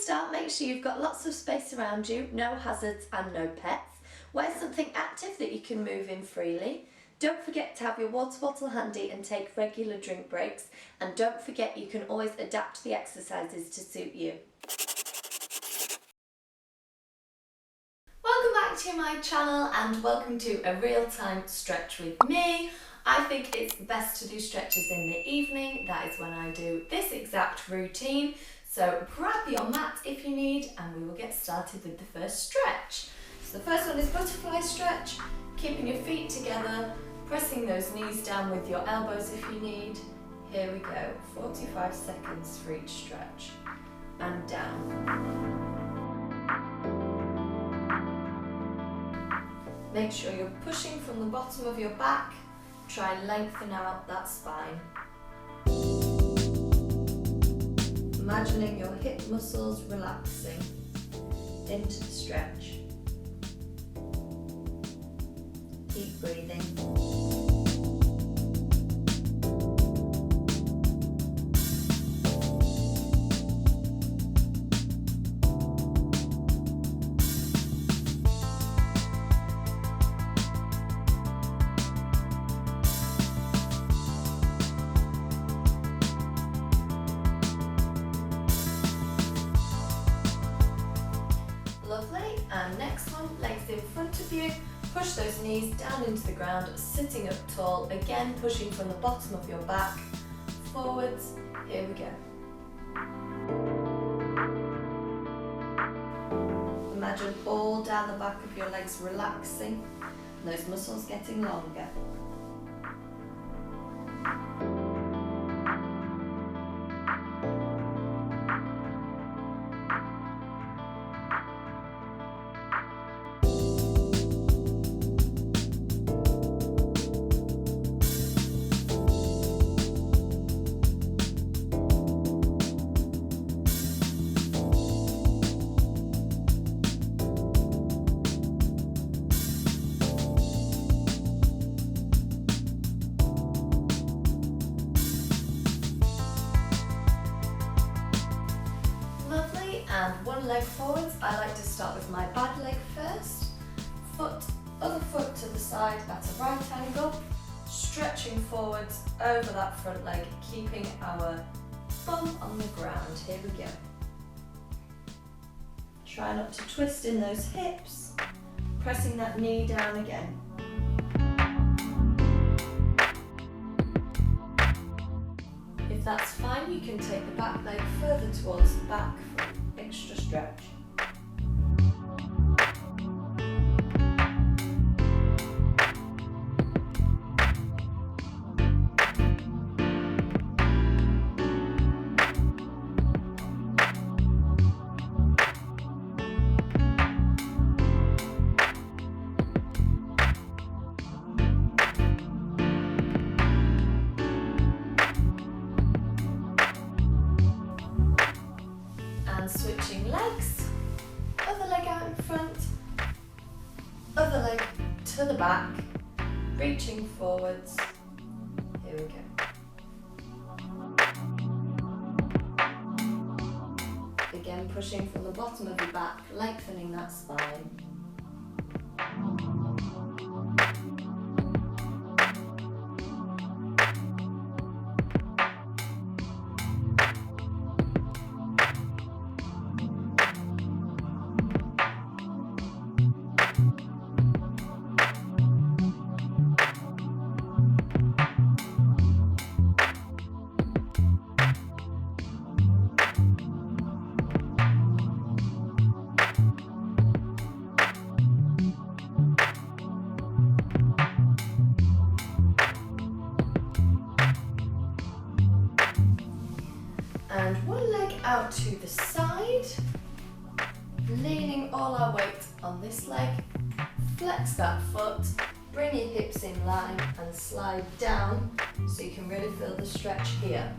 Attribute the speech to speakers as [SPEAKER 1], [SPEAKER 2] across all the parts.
[SPEAKER 1] start, make sure you've got lots of space around you, no hazards and no pets. Wear something active that you can move in freely. Don't forget to have your water bottle handy and take regular drink breaks. And don't forget you can always adapt the exercises to suit you. Welcome back to my channel and welcome to a real-time stretch with me. I think it's best to do stretches in the evening. That is when I do this exact routine. So grab your mat if you need and we will get started with the first stretch. So the first one is butterfly stretch, keeping your feet together, pressing those knees down with your elbows if you need. Here we go, 45 seconds for each stretch. And down. Make sure you're pushing from the bottom of your back. Try and lengthen out that spine. Imagining your hip muscles relaxing into the stretch. Keep breathing. Lovely, and next one, legs in front of you, push those knees down into the ground, sitting up tall, again pushing from the bottom of your back, forwards, here we go. Imagine all down the back of your legs relaxing, and those muscles getting longer. And one leg forwards. I like to start with my bad leg first. Other foot to the side at a right angle. Stretching forwards over that front leg, keeping our bum on the ground. Here we go. Try not to twist in those hips. Pressing that knee down again. If that's fine, you can take the back leg further towards the back for extra stretch. Switching legs, other leg out in front, other leg to the back, reaching forwards, here we go. Again pushing from the bottom of the back, lengthening that spine. And one leg out to the side, leaning all our weight on this leg, flex that foot, bring your hips in line and slide down so you can really feel the stretch here.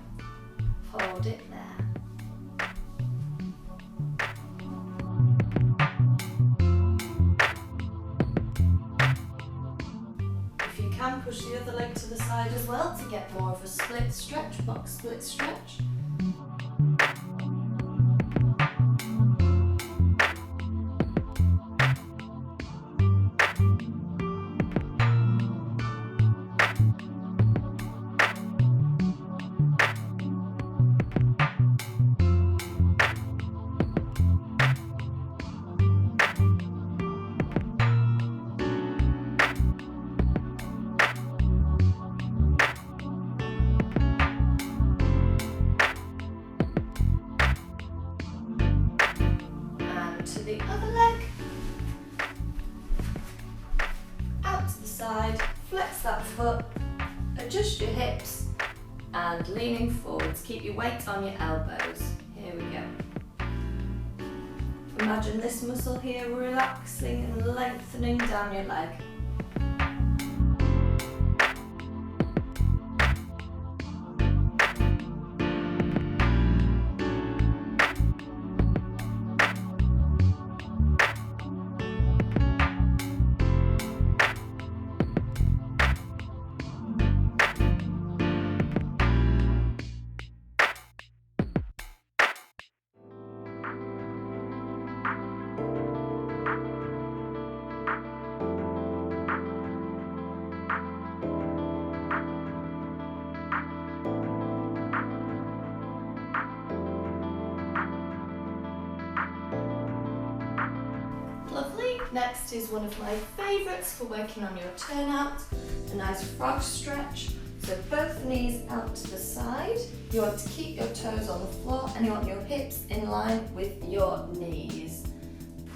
[SPEAKER 1] Hold it there. If you can, push the other leg to the side as well to get more of a split stretch, box split stretch. foot, adjust your hips and leaning forwards. Keep your weight on your elbows. Here we go. Imagine this muscle here relaxing and lengthening down your leg. Lovely. Next is one of my favourites for working on your turnout, a nice frog stretch. So both knees out to the side. You want to keep your toes on the floor and you want your hips in line with your knees.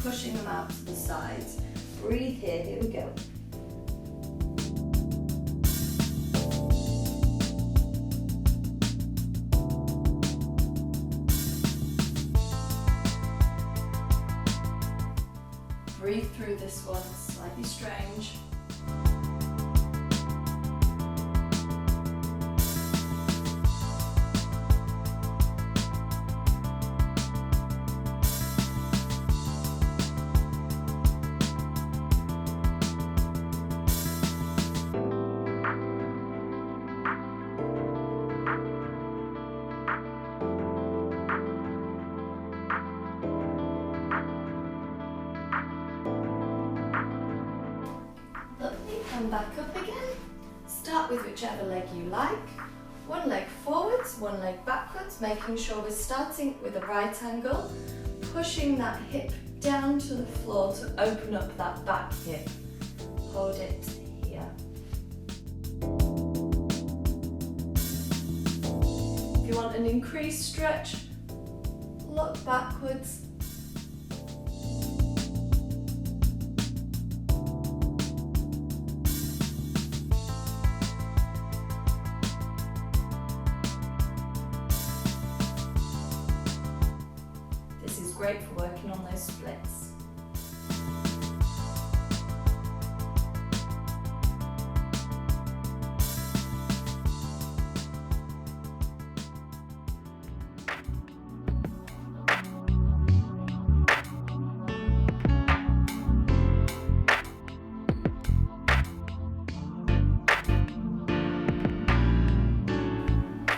[SPEAKER 1] Pushing them out to the sides. Breathe here, here we go. Breathe through this one, slightly strange. And back up again. Start with whichever leg you like. One leg forwards, one leg backwards, making sure we're starting with a right angle, pushing that hip down to the floor to open up that back hip. Hold it here. If you want an increased stretch, look backwards. Great for working on those splits.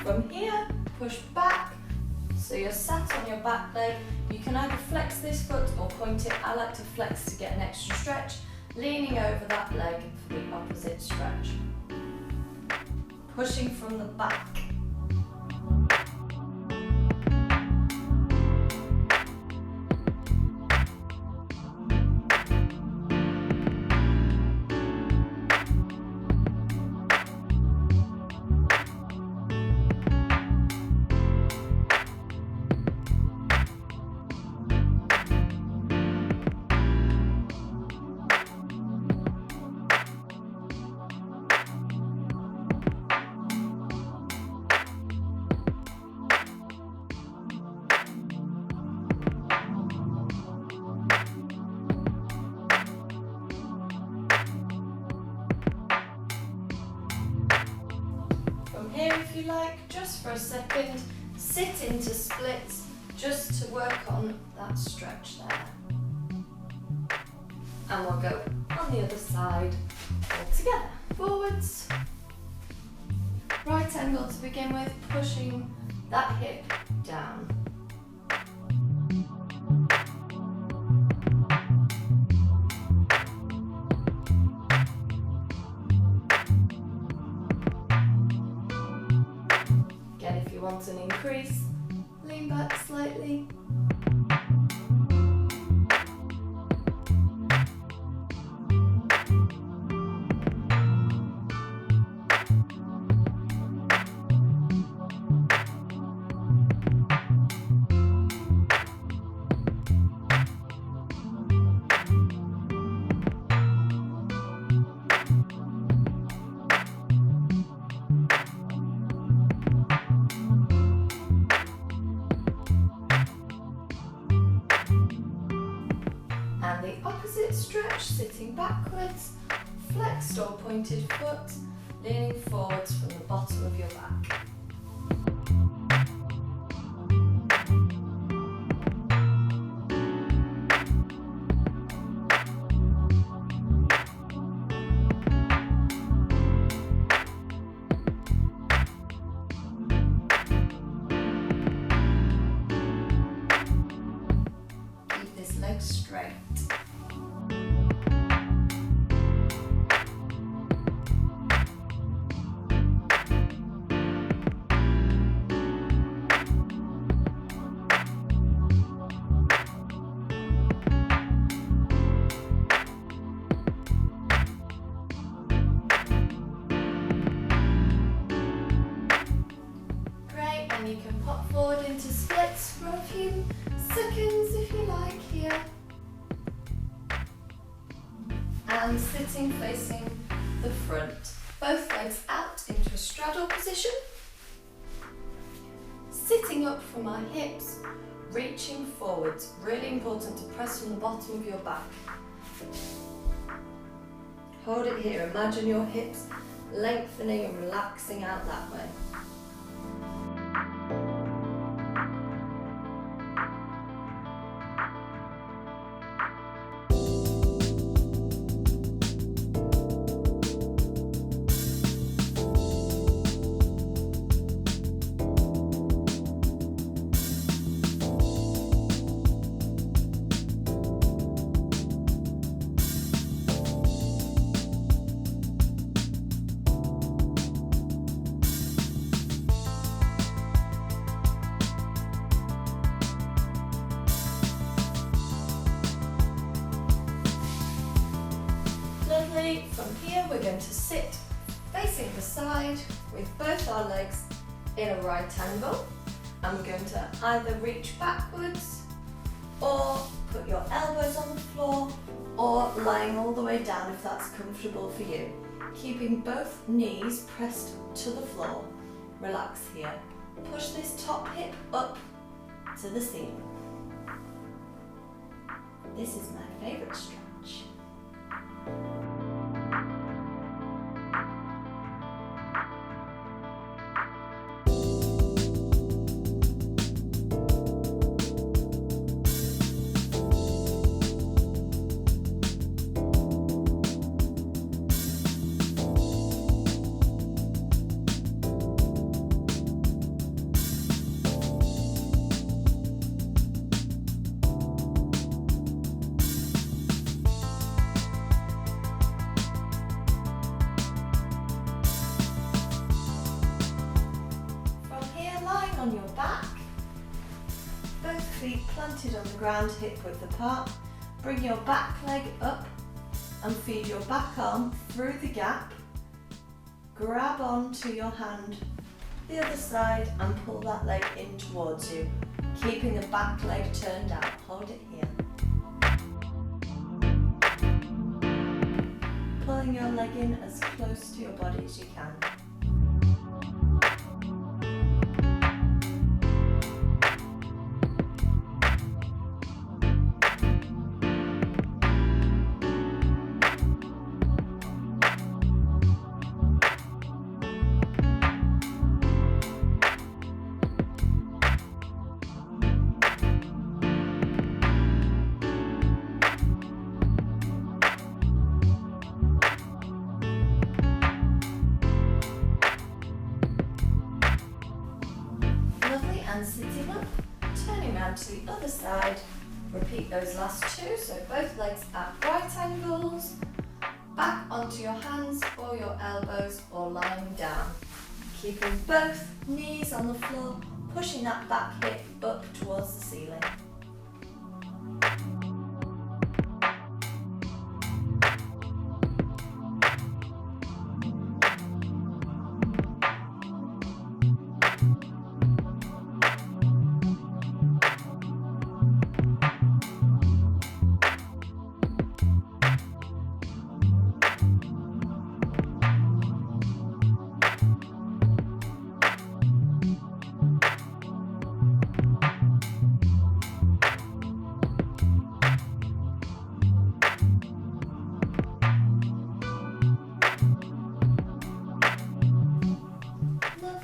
[SPEAKER 1] From here, push back. So you're sat on your back leg. You can either flex this foot or point it. I like to flex to get an extra stretch, leaning over that leg for the opposite stretch. Pushing from the back. Here, if you like, just for a second, sit into splits just to work on that stretch there. And we'll go on the other side all together. Forwards, right angle to begin with, pushing that hip down. If you want an increase, lean back slightly. sitting backwards, flexed or pointed foot, leaning forwards from the bottom of your back. Keep this leg straight. And you can pop forward into splits for a few seconds if you like here. And sitting facing the front. Both legs out into a straddle position. Sitting up from our hips, reaching forwards. Really important to press from the bottom of your back. Hold it here. Imagine your hips lengthening and relaxing out that way. Lovely. From here we're going to sit facing the side with both our legs in a right angle. And we're going to either reach backwards or put your elbows on the floor or lying all the way down if that's comfortable for you. Keeping both knees pressed to the floor. Relax here. Push this top hip up to the ceiling. This is my favourite stretch. On your back, both feet planted on the ground, hip width apart. Bring your back leg up and feed your back arm through the gap. Grab onto your hand, the other side, and pull that leg in towards you, keeping the back leg turned out. Hold it here. Pulling your leg in as close to your body as you can. And sitting up, turning around to the other side. Repeat those last two, so both legs at right angles, back onto your hands or your elbows or lying down. Keeping both knees on the floor, pushing that back hip up towards the ceiling.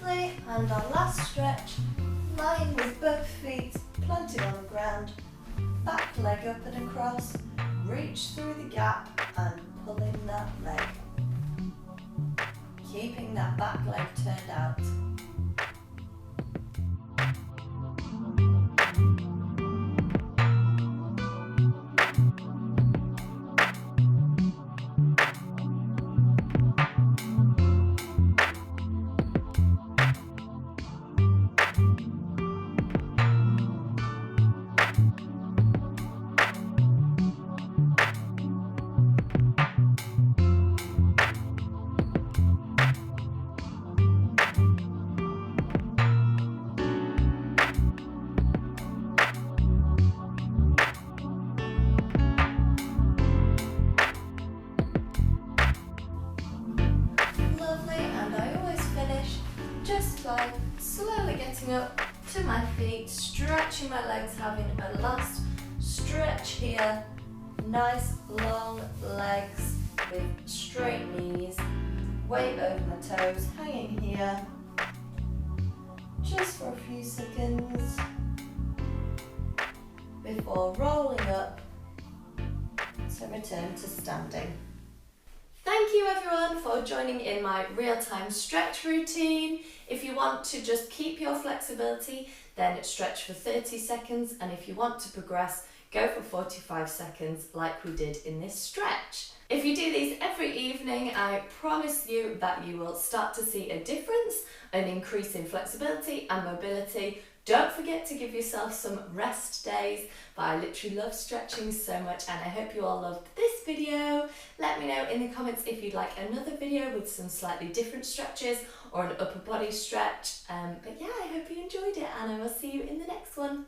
[SPEAKER 1] Lovely, and our last stretch, lying with both feet planted on the ground, back leg up and across, reach through the gap and pulling that leg. Keeping that back leg turned out. Just by slowly getting up to my feet, stretching my legs, having a last stretch here. Nice long legs with straight knees, weight over my toes, hanging here. Just for a few seconds before rolling up to return to standing. Thank you everyone for joining in my real-time stretch routine. If you want to just keep your flexibility, then stretch for 30 seconds, and if you want to progress, go for 45 seconds like we did in this stretch. If you do these every evening, I promise you that you will start to see a difference, an increase in flexibility and mobility. Don't forget to give yourself some rest days, but I literally love stretching so much, and I hope you all loved this video. Let me know in the comments if you'd like another video with some slightly different stretches or an upper body stretch. But yeah, I hope you enjoyed it, and I will see you in the next one.